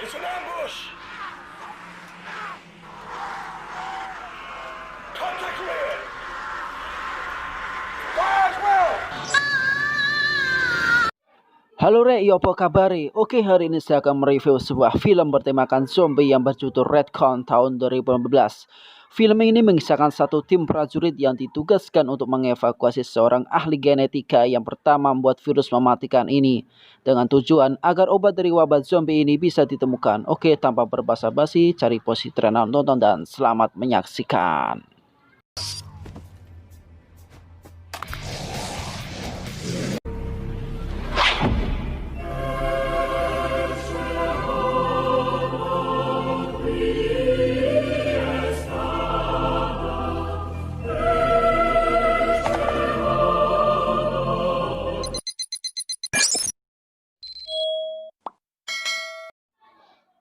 It's an ambush! Contact rear! Fire as well! Halo Re, apa kabar? Oke, hari ini saya akan mereview sebuah film bertemakan zombie yang berjudul Redcon tahun 2015. Film ini mengisahkan satu tim prajurit yang ditugaskan untuk mengevakuasi seorang ahli genetika yang pertama membuat virus mematikan ini, dengan tujuan agar obat dari wabah zombie ini bisa ditemukan. Oke, tanpa berbasa-basi, cari posisi terenang nonton dan selamat menyaksikan.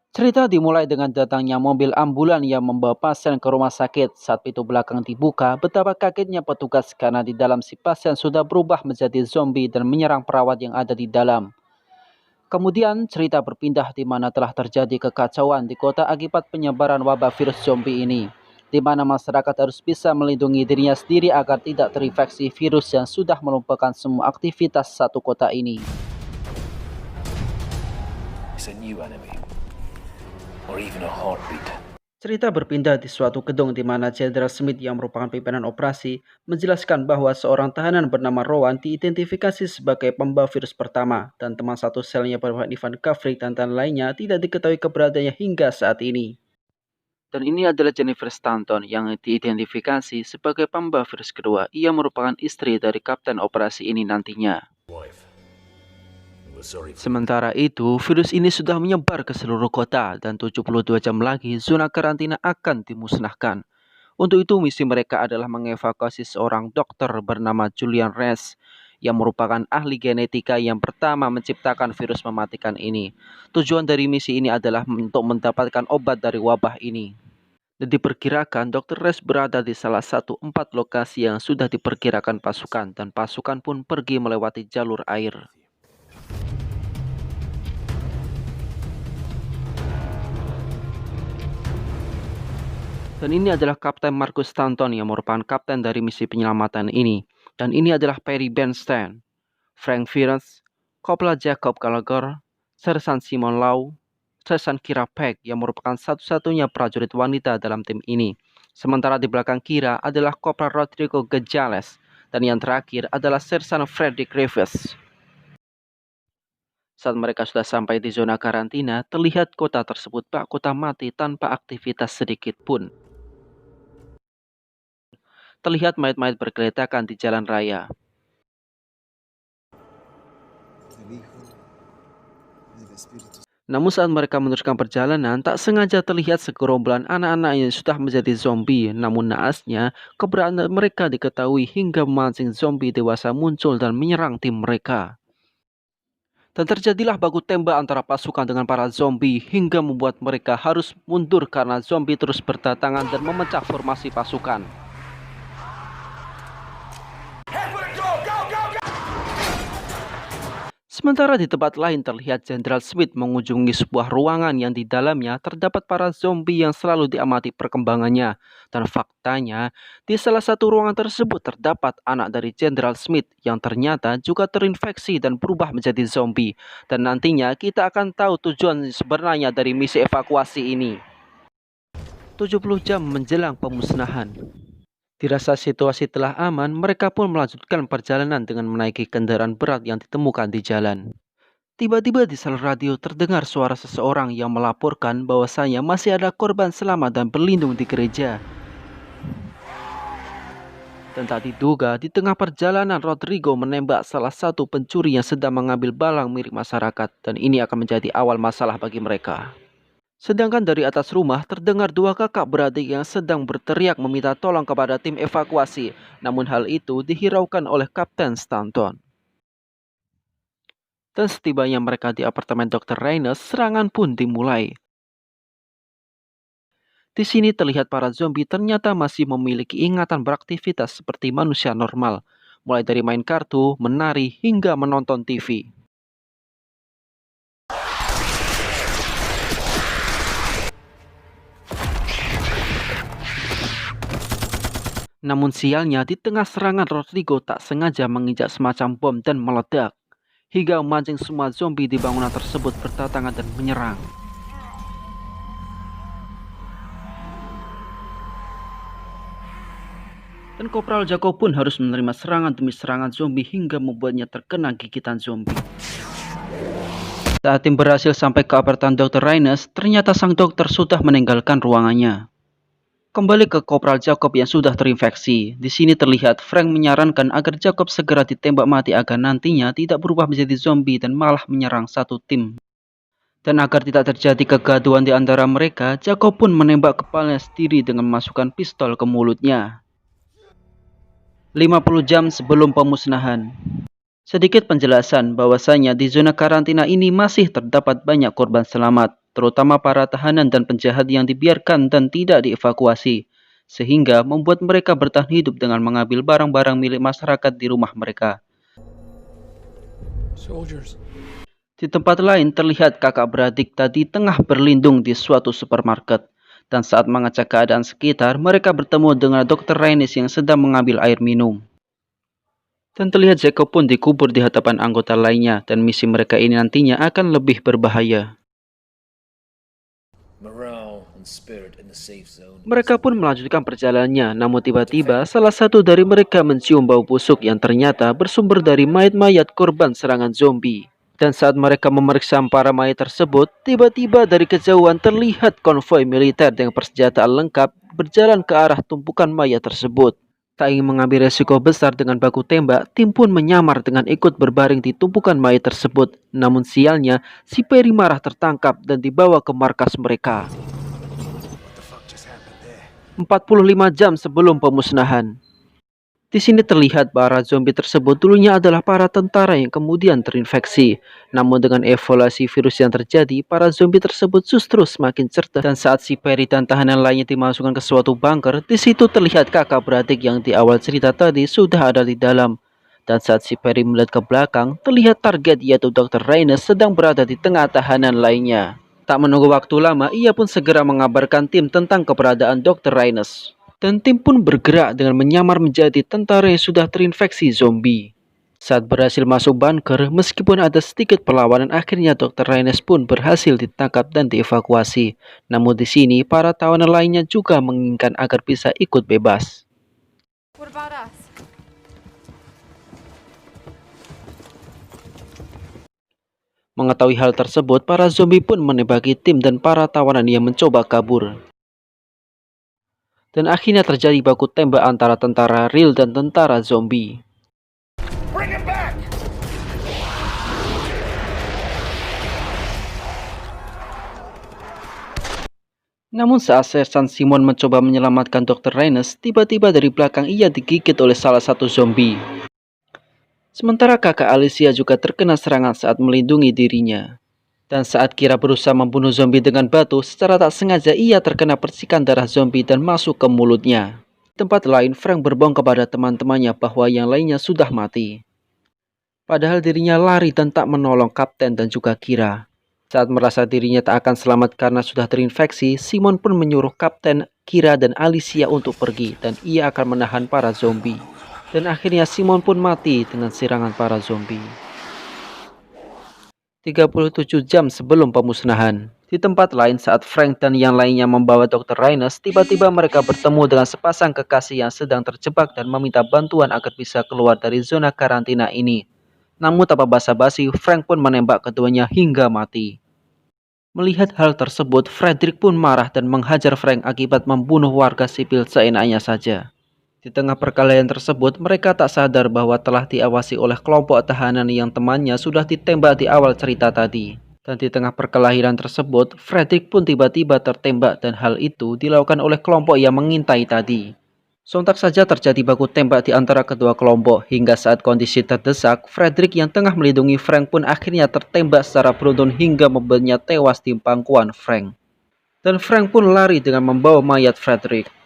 Cerita dimulai dengan datangnya mobil ambulan yang membawa pasien ke rumah sakit. Saat pintu belakang dibuka, betapa kagetnya petugas karena di dalam si pasien sudah berubah menjadi zombie dan menyerang perawat yang ada di dalam. Kemudian cerita berpindah di mana telah terjadi kekacauan di kota akibat penyebaran wabah virus zombie ini, di mana masyarakat harus bisa melindungi dirinya sendiri agar tidak terinfeksi virus yang sudah melumpuhkan semua aktivitas satu kota ini. It's a new enemy. Or even a heartbeat. Cerita berpindah di suatu gedung di mana Jenderal Smith yang merupakan pimpinan operasi menjelaskan bahwa seorang tahanan bernama Rowan diidentifikasi sebagai pembawa virus pertama dan teman satu selnya bernama Ivan Kavrik dan tahanan lainnya tidak diketahui keberadaannya hingga saat ini. Dan ini adalah Jennifer Stanton yang diidentifikasi sebagai pembawa virus kedua. Ia merupakan istri dari kapten operasi ini nantinya. Wife. We're sorry. Sementara itu, virus ini sudah menyebar ke seluruh kota dan 72 jam lagi zona karantina akan dimusnahkan. Untuk itu, misi mereka adalah mengevakuasi seorang dokter bernama Julian Rees yang merupakan ahli genetika yang pertama menciptakan virus mematikan ini. Tujuan dari misi ini adalah untuk mendapatkan obat dari wabah ini. Dan diperkirakan Dr. Rees berada di salah satu 4 lokasi yang sudah diperkirakan pasukan dan pasukan pun pergi melewati jalur air. Dan ini adalah Kapten Marcus Stanton yang merupakan kapten dari misi penyelamatan ini. Dan ini adalah Perry Bernstein, Frank Firenze, Kopla Jacob Gallagher, Sersan Simon Lau, Sersan Kira Peck yang merupakan satu-satunya prajurit wanita dalam tim ini. Sementara di belakang Kira adalah Kopral Rodrigo Gejales. Dan yang terakhir adalah Sersan Frederick Rivers. Saat mereka sudah sampai di zona karantina, terlihat kota tersebut bak kota mati tanpa aktivitas sedikit pun. Terlihat mayat-mayat bergeletakan di jalan raya. Namun saat mereka meneruskan perjalanan, tak sengaja terlihat segerombolan anak-anak yang sudah menjadi zombie. Namun naasnya, keberadaan mereka diketahui hingga memancing zombie dewasa muncul dan menyerang tim mereka. Dan terjadilah baku tembak antara pasukan dengan para zombie hingga membuat mereka harus mundur karena zombie terus berdatangan dan memecah formasi pasukan. Sementara di tempat lain terlihat Jenderal Smith mengunjungi sebuah ruangan yang di dalamnya terdapat para zombie yang selalu diamati perkembangannya. Dan faktanya, di salah satu ruangan tersebut terdapat anak dari Jenderal Smith yang ternyata juga terinfeksi dan berubah menjadi zombie. Dan nantinya kita akan tahu tujuan sebenarnya dari misi evakuasi ini. 70 jam menjelang pemusnahan. Dirasa situasi telah aman, mereka pun melanjutkan perjalanan dengan menaiki kendaraan berat yang ditemukan di jalan. Tiba-tiba di sel radio terdengar suara seseorang yang melaporkan bahwasanya masih ada korban selamat dan berlindung di gereja. Dan tak diduga, di tengah perjalanan Rodrigo menembak salah satu pencuri yang sedang mengambil barang milik masyarakat, dan ini akan menjadi awal masalah bagi mereka. Sedangkan dari atas rumah terdengar dua kakak beradik yang sedang berteriak meminta tolong kepada tim evakuasi. Namun hal itu dihiraukan oleh Kapten Stanton. Dan setibanya mereka di apartemen Dr. Reynolds, serangan pun dimulai. Di sini terlihat para zombie ternyata masih memiliki ingatan beraktivitas seperti manusia normal. Mulai dari main kartu, menari, hingga menonton TV. Namun sialnya, di tengah serangan Rodrigo tak sengaja menginjak semacam bom dan meledak, hingga memancing semua zombie di bangunan tersebut berdatangan dan menyerang. Dan Kopral Jacob pun harus menerima serangan demi serangan zombie hingga membuatnya terkena gigitan zombie. Saat tim berhasil sampai ke apartemen Dr. Raines, ternyata sang dokter sudah meninggalkan ruangannya. Kembali ke Kopral Jacob yang sudah terinfeksi. Di sini terlihat Frank menyarankan agar Jacob segera ditembak mati agar nantinya tidak berubah menjadi zombie dan malah menyerang satu tim. Dan agar tidak terjadi kegaduhan di antara mereka, Jacob pun menembak kepalanya sendiri dengan memasukkan pistol ke mulutnya. 50 jam sebelum pemusnahan. Sedikit penjelasan bahwasanya di zona karantina ini masih terdapat banyak korban selamat, terutama para tahanan dan penjahat yang dibiarkan dan tidak dievakuasi, sehingga membuat mereka bertahan hidup dengan mengambil barang-barang milik masyarakat di rumah mereka. Di tempat lain terlihat kakak beradik tadi tengah berlindung di suatu supermarket. Dan saat mengecek keadaan sekitar, mereka bertemu dengan Dr. Raines yang sedang mengambil air minum. Dan terlihat Jacob pun dikubur di hadapan anggota lainnya, dan misi mereka ini nantinya akan lebih berbahaya. Mereka pun melanjutkan perjalanannya, namun tiba-tiba salah satu dari mereka mencium bau busuk yang ternyata bersumber dari mayat-mayat korban serangan zombie. Dan saat mereka memeriksa para mayat tersebut, tiba-tiba dari kejauhan terlihat konvoi militer dengan persenjataan lengkap berjalan ke arah tumpukan mayat tersebut. Tak ingin mengambil resiko besar dengan baku tembak, tim pun menyamar dengan ikut berbaring di tumpukan mayat tersebut. Namun sialnya, si Perry marah tertangkap dan dibawa ke markas mereka. 45 jam sebelum pemusnahan. Di sini terlihat para zombie tersebut dulunya adalah para tentara yang kemudian terinfeksi. Namun dengan evolusi virus yang terjadi, para zombie tersebut justru semakin cerdas. Dan saat si Perry dan tahanan lainnya dimasukkan ke suatu bunker, di situ terlihat kakak beradik yang di awal cerita tadi sudah ada di dalam. Dan saat si Perry melihat ke belakang, terlihat target yaitu Dr. Raines sedang berada di tengah tahanan lainnya. Tak menunggu waktu lama, ia pun segera mengabarkan tim tentang keberadaan Dr. Raines. Dan tim pun bergerak dengan menyamar menjadi tentara yang sudah terinfeksi zombie. Saat berhasil masuk bunker, meskipun ada sedikit perlawanan, akhirnya Dr. Raines pun berhasil ditangkap dan dievakuasi. Namun di sini, para tawanan lainnya juga menginginkan agar bisa ikut bebas. Mengetahui hal tersebut, para zombie pun menembaki tim dan para tawanan yang mencoba kabur. Dan akhirnya terjadi baku tembak antara tentara real dan tentara zombie. Namun saat Sersan Simon mencoba menyelamatkan Dr. Raines, tiba-tiba dari belakang ia digigit oleh salah satu zombie. Sementara kakak Alicia juga terkena serangan saat melindungi dirinya. Dan saat Kira berusaha membunuh zombie dengan batu, secara tak sengaja ia terkena percikan darah zombie dan masuk ke mulutnya. Di tempat lain, Frank berbohong kepada teman-temannya bahwa yang lainnya sudah mati. Padahal dirinya lari dan tak menolong Kapten dan juga Kira. Saat merasa dirinya tak akan selamat karena sudah terinfeksi, Simon pun menyuruh Kapten, Kira, dan Alicia untuk pergi dan ia akan menahan para zombie. Dan akhirnya Simon pun mati dengan serangan para zombie. 37 jam sebelum pemusnahan. Di tempat lain, saat Frank dan yang lainnya membawa Dr. Raines, tiba-tiba mereka bertemu dengan sepasang kekasih yang sedang terjebak dan meminta bantuan agar bisa keluar dari zona karantina ini. Namun tanpa basa-basi, Frank pun menembak keduanya hingga mati. Melihat hal tersebut, Frederick pun marah dan menghajar Frank akibat membunuh warga sipil seenaknya saja. Di tengah perkelahian tersebut, mereka tak sadar bahwa telah diawasi oleh kelompok tahanan yang temannya sudah ditembak di awal cerita tadi. Dan di tengah perkelahian tersebut, Frederick pun tiba-tiba tertembak dan hal itu dilakukan oleh kelompok yang mengintai tadi. Sontak saja terjadi baku tembak di antara kedua kelompok, hingga saat kondisi terdesak, Frederick yang tengah melindungi Frank pun akhirnya tertembak secara beruntun hingga membuatnya tewas di pangkuan Frank. Dan Frank pun lari dengan membawa mayat Frederick.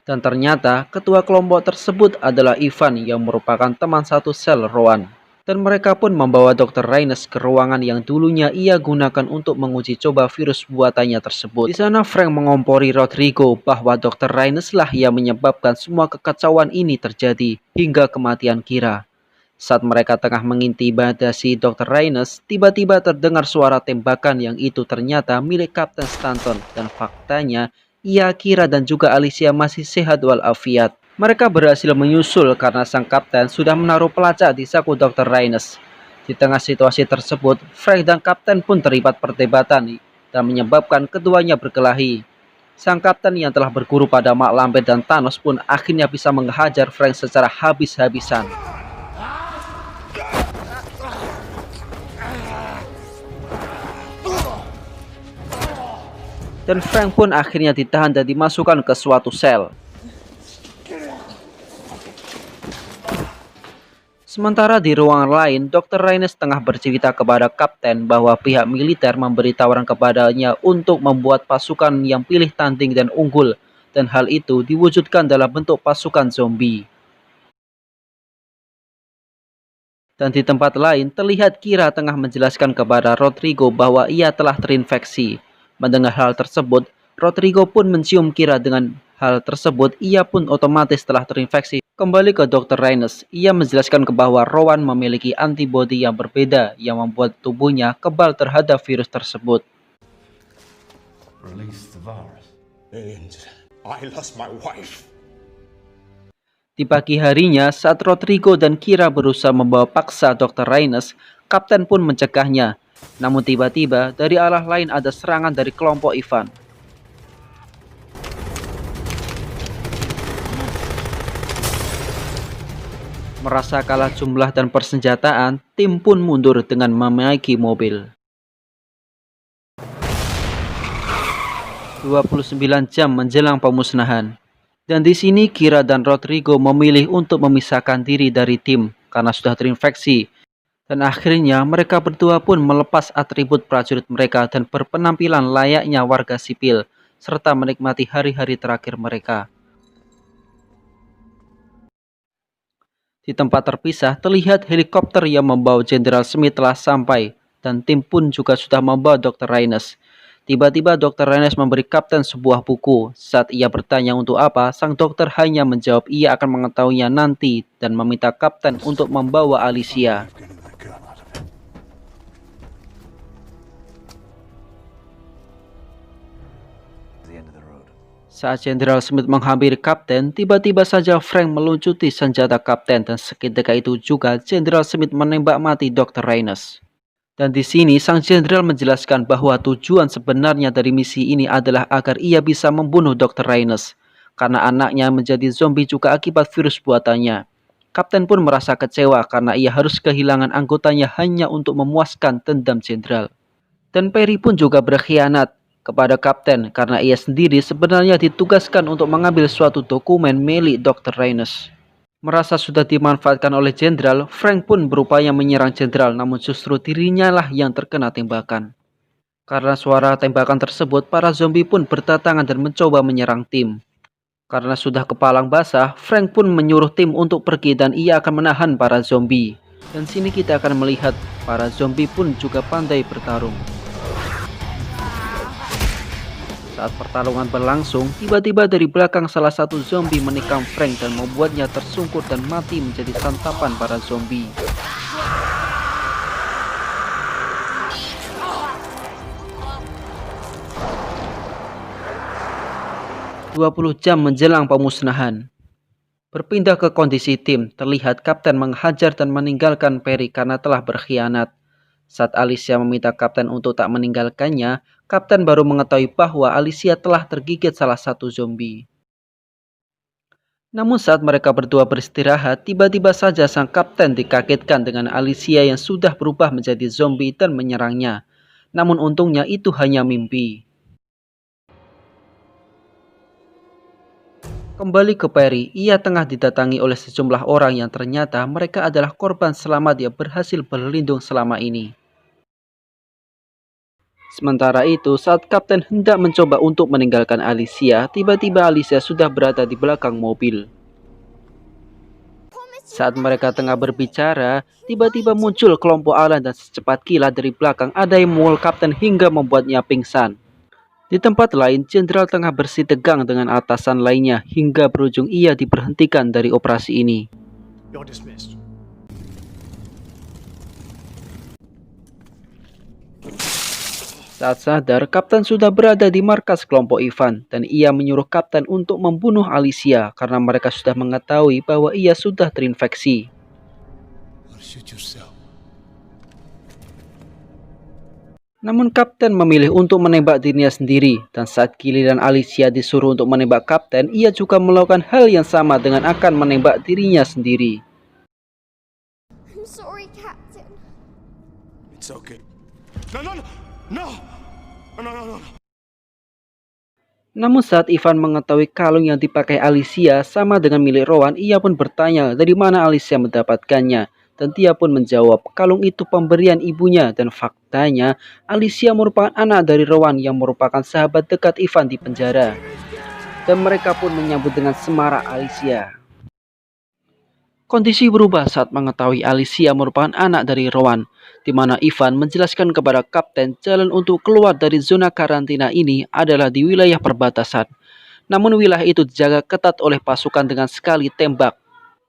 Dan ternyata ketua kelompok tersebut adalah Ivan yang merupakan teman satu sel Rowan. Dan mereka pun membawa Dr. Reynes ke ruangan yang dulunya ia gunakan untuk menguji coba virus buatannya tersebut. Di sana Frank mengompori Rodrigo bahwa Dr. Reynes lah yang menyebabkan semua kekacauan ini terjadi hingga kematian Kira. Saat mereka tengah mengintimidasi Dr. Reynes, tiba-tiba terdengar suara tembakan yang itu ternyata milik Kapten Stanton dan faktanya ia, Kira dan juga Alicia masih sehat walafiat. Mereka berhasil menyusul karena sang kapten sudah menaruh pelacak di saku Dr. Reynes. Di tengah situasi tersebut, Frank dan kapten pun terlibat perdebatan dan menyebabkan keduanya berkelahi. Sang kapten yang telah berguru pada Mak Lampir dan Thanos pun akhirnya bisa menghajar Frank secara habis-habisan. Dan Frank pun akhirnya ditahan dan dimasukkan ke suatu sel. Sementara di ruangan lain, Dr. Reynes tengah bercerita kepada Kapten bahwa pihak militer memberi tawaran kepadanya untuk membuat pasukan yang pilih tanding dan unggul, dan hal itu diwujudkan dalam bentuk pasukan zombie. Dan di tempat lain, terlihat Kira tengah menjelaskan kepada Rodrigo bahwa ia telah terinfeksi. Mendengar hal tersebut, Rodrigo pun mencium Kira. Dengan hal tersebut, ia pun otomatis telah terinfeksi. Kembali ke Dr. Reynes, ia menjelaskan bahwa Rowan memiliki antibodi yang berbeda yang membuat tubuhnya kebal terhadap virus tersebut. Release the virus. And I lost my wife. Di pagi harinya, saat Rodrigo dan Kira berusaha membawa paksa Dr. Reynes, Kapten pun mencegahnya. Namun tiba-tiba, dari arah lain ada serangan dari kelompok Ivan. Merasa kalah jumlah dan persenjataan, tim pun mundur dengan menaiki mobil. 29 jam menjelang pemusnahan. Dan di sini Kira dan Rodrigo memilih untuk memisahkan diri dari tim karena sudah terinfeksi. Dan akhirnya mereka berdua pun melepas atribut prajurit mereka dan berpenampilan layaknya warga sipil, serta menikmati hari-hari terakhir mereka. Di tempat terpisah, terlihat helikopter yang membawa Jenderal Smith telah sampai, dan tim pun juga sudah membawa Dr. Reynes. Tiba-tiba Dr. Reynes memberi Kapten sebuah buku. Saat ia bertanya untuk apa, sang dokter hanya menjawab ia akan mengetahuinya nanti dan meminta Kapten untuk membawa Alicia. Saat Jenderal Smith menghampiri Kapten, tiba-tiba saja Frank meluncuti senjata Kapten dan seketika itu juga Jenderal Smith menembak mati Dr. Reynes. Dan di sini sang jenderal menjelaskan bahwa tujuan sebenarnya dari misi ini adalah agar ia bisa membunuh Dr. Reynes karena anaknya menjadi zombie juga akibat virus buatannya. Kapten pun merasa kecewa karena ia harus kehilangan anggotanya hanya untuk memuaskan dendam jenderal. Dan Perry pun juga berkhianat kepada Kapten karena ia sendiri sebenarnya ditugaskan untuk mengambil suatu dokumen milik Dr. Reynes. Merasa sudah dimanfaatkan oleh jenderal, Frank pun berupaya menyerang jenderal, namun justru dirinya lah yang terkena tembakan. Karena suara tembakan tersebut, para zombie pun berdatangan dan mencoba menyerang tim. Karena sudah kepalang basah, Frank pun menyuruh tim untuk pergi dan ia akan menahan para zombie. Dan sini kita akan melihat para zombie pun juga pandai bertarung. Saat pertarungan berlangsung, tiba-tiba dari belakang salah satu zombie menikam Frank dan membuatnya tersungkur dan mati menjadi santapan para zombie. "20 jam menjelang pemusnahan. Berpindah ke kondisi tim, terlihat Kapten menghajar dan meninggalkan Perry karena telah berkhianat. Saat Alicia meminta Kapten untuk tak meninggalkannya, Kapten baru mengetahui bahwa Alicia telah tergigit salah satu zombie. Namun saat mereka berdua beristirahat, tiba-tiba saja sang Kapten dikagetkan dengan Alicia yang sudah berubah menjadi zombie dan menyerangnya. Namun untungnya itu hanya mimpi. Kembali ke Perry, ia tengah didatangi oleh sejumlah orang yang ternyata mereka adalah korban selamat yang berhasil berlindung selama ini. Sementara itu, saat Kapten hendak mencoba untuk meninggalkan Alicia, tiba-tiba Alicia sudah berada di belakang mobil. Saat mereka tengah berbicara, tiba-tiba muncul kelompok Alan dan secepat kilat dari belakang ada yang memukul kapten hingga membuatnya pingsan. Di tempat lain, Jenderal tengah bersih tegang dengan atasan lainnya hingga berujung ia diberhentikan dari operasi ini. You're dismissed. Saat sadar, Kapten sudah berada di markas kelompok Ivan dan ia menyuruh Kapten untuk membunuh Alicia karena mereka sudah mengetahui bahwa ia sudah terinfeksi. Shoot yourself. Namun Kapten memilih untuk menembak dirinya sendiri dan saat giliran Alicia disuruh untuk menembak Kapten, ia juga melakukan hal yang sama dengan akan menembak dirinya sendiri. I'm sorry, Captain. It's okay. No, no, no, no, no, no, no. Namun saat Ivan mengetahui kalung yang dipakai Alicia sama dengan milik Rowan, ia pun bertanya dari mana Alicia mendapatkannya. Dan dia pun menjawab, kalung itu pemberian ibunya dan faktanya Alicia merupakan anak dari Rowan yang merupakan sahabat dekat Ivan di penjara. Dan mereka pun menyambut dengan semarak Alicia. Kondisi berubah saat mengetahui Alicia merupakan anak dari Rowan, di mana Ivan menjelaskan kepada Kapten jalan untuk keluar dari zona karantina ini adalah di wilayah perbatasan. Namun wilayah itu dijaga ketat oleh pasukan dengan sekali tembak.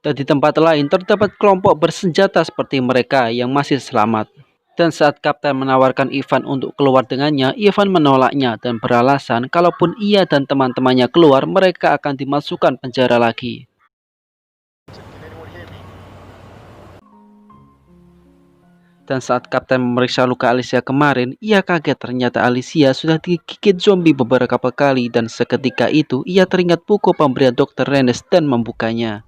Dan di tempat lain terdapat kelompok bersenjata seperti mereka yang masih selamat. Dan saat Kapten menawarkan Ivan untuk keluar dengannya, Ivan menolaknya dan beralasan kalaupun ia dan teman-temannya keluar, mereka akan dimasukkan penjara lagi. Dan saat Kapten memeriksa luka Alicia kemarin, ia kaget ternyata Alicia sudah digigit zombie beberapa kali dan seketika itu ia teringat buku pemberian Dr. Rennes dan membukanya.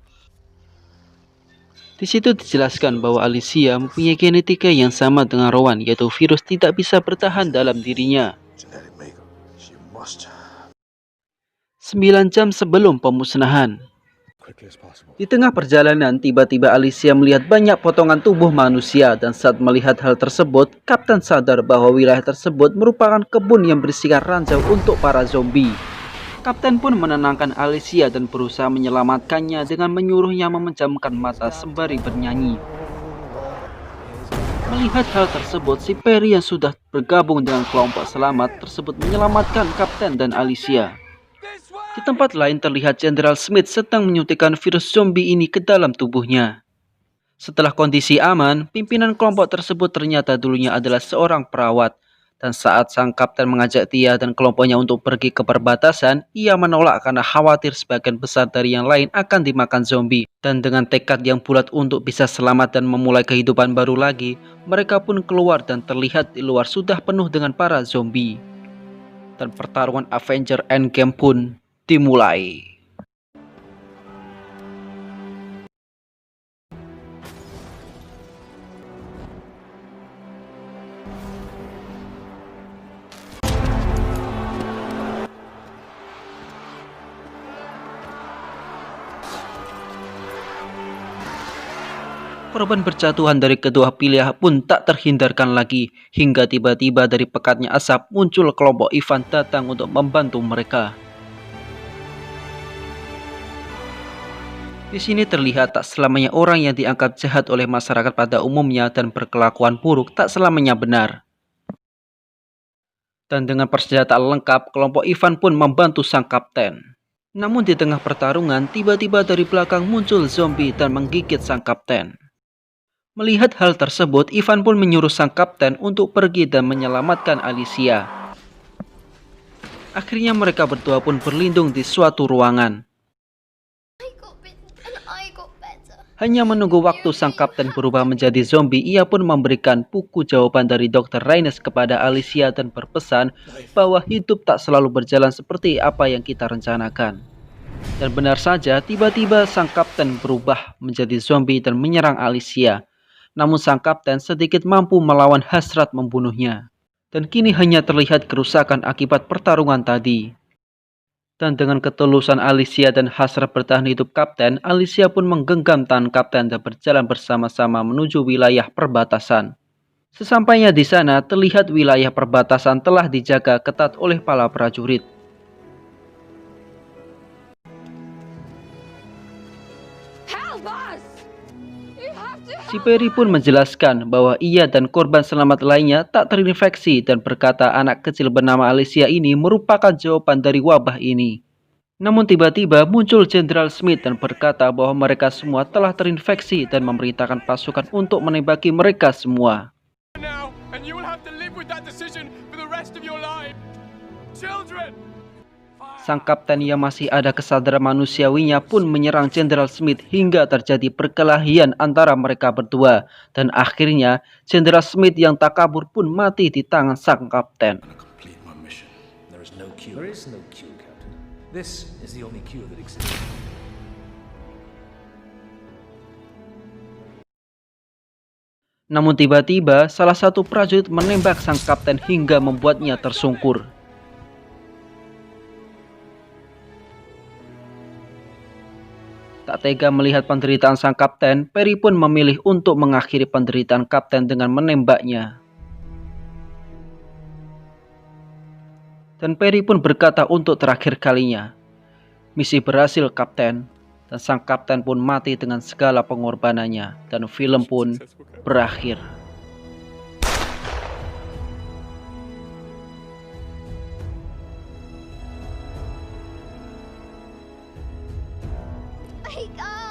Di situ dijelaskan bahwa Alicia mempunyai genetika yang sama dengan Rowan, yaitu virus tidak bisa bertahan dalam dirinya. 9 jam sebelum pemusnahan. Di tengah perjalanan, tiba-tiba Alicia melihat banyak potongan tubuh manusia dan saat melihat hal tersebut, Kapten sadar bahwa wilayah tersebut merupakan kebun yang berisikan ranjau untuk para zombie. Kapten pun menenangkan Alicia dan berusaha menyelamatkannya dengan menyuruhnya memejamkan mata sembari bernyanyi. Melihat hal tersebut, si Perry yang sudah bergabung dengan kelompok selamat tersebut menyelamatkan Kapten dan Alicia. Di tempat lain terlihat Jenderal Smith sedang menyuntikkan virus zombie ini ke dalam tubuhnya. Setelah kondisi aman, pimpinan kelompok tersebut ternyata dulunya adalah seorang perawat. Dan saat sang Kapten mengajak dia dan kelompoknya untuk pergi ke perbatasan, ia menolak karena khawatir sebagian besar dari yang lain akan dimakan zombie. Dan dengan tekad yang bulat untuk bisa selamat dan memulai kehidupan baru lagi, mereka pun keluar dan terlihat di luar sudah penuh dengan para zombie. Dan pertarungan Avenger Endgame pun dimulai. Korban berjatuhan dari kedua pilihan pun tak terhindarkan lagi, hingga tiba-tiba dari pekatnya asap muncul kelompok Ivan datang untuk membantu mereka. Di sini terlihat tak selamanya orang yang dianggap jahat oleh masyarakat pada umumnya dan berkelakuan buruk tak selamanya benar. Dan dengan persenjataan lengkap, kelompok Ivan pun membantu sang Kapten. Namun di tengah pertarungan, tiba-tiba dari belakang muncul zombie dan menggigit sang Kapten. Melihat hal tersebut, Ivan pun menyuruh sang Kapten untuk pergi dan menyelamatkan Alicia. Akhirnya mereka berdua pun berlindung di suatu ruangan. Hanya menunggu waktu sang Kapten berubah menjadi zombie, ia pun memberikan buku jawaban dari Dr. Rennes kepada Alicia dan berpesan bahwa hidup tak selalu berjalan seperti apa yang kita rencanakan. Dan benar saja, tiba-tiba sang Kapten berubah menjadi zombie dan menyerang Alicia. Namun sang Kapten sedikit mampu melawan hasrat membunuhnya. Dan kini hanya terlihat kerusakan akibat pertarungan tadi. Dan dengan ketulusan Alicia dan hasrat bertahan hidup Kapten, Alicia pun menggenggam tangan Kapten dan berjalan bersama-sama menuju wilayah perbatasan. Sesampainya di sana, terlihat wilayah perbatasan telah dijaga ketat oleh para prajurit. Si Perry pun menjelaskan bahwa ia dan korban selamat lainnya tak terinfeksi dan berkata anak kecil bernama Alicia ini merupakan jawaban dari wabah ini. Namun tiba-tiba muncul Jenderal Smith dan berkata bahwa mereka semua telah terinfeksi dan memerintahkan pasukan untuk menembaki mereka semua. Now, and you will have to live with that decision for the rest of your life. Children! Sang kapten yang masih ada kesadaran manusiawinya pun menyerang Jenderal Smith hingga terjadi perkelahian antara mereka berdua. Dan akhirnya Jenderal Smith yang tak kabur pun mati di tangan sang kapten. Complete my mission. There is no cure. There is no cure, Captain. This is the only cure that exists. Namun tiba-tiba salah satu prajurit menembak sang kapten hingga membuatnya tersungkur. Tak tega melihat penderitaan sang kapten, Perry pun memilih untuk mengakhiri penderitaan kapten dengan menembaknya. Dan Perry pun berkata untuk terakhir kalinya, "Misi berhasil, Kapten." Dan sang kapten pun mati dengan segala pengorbanannya, dan film pun berakhir. Wake up!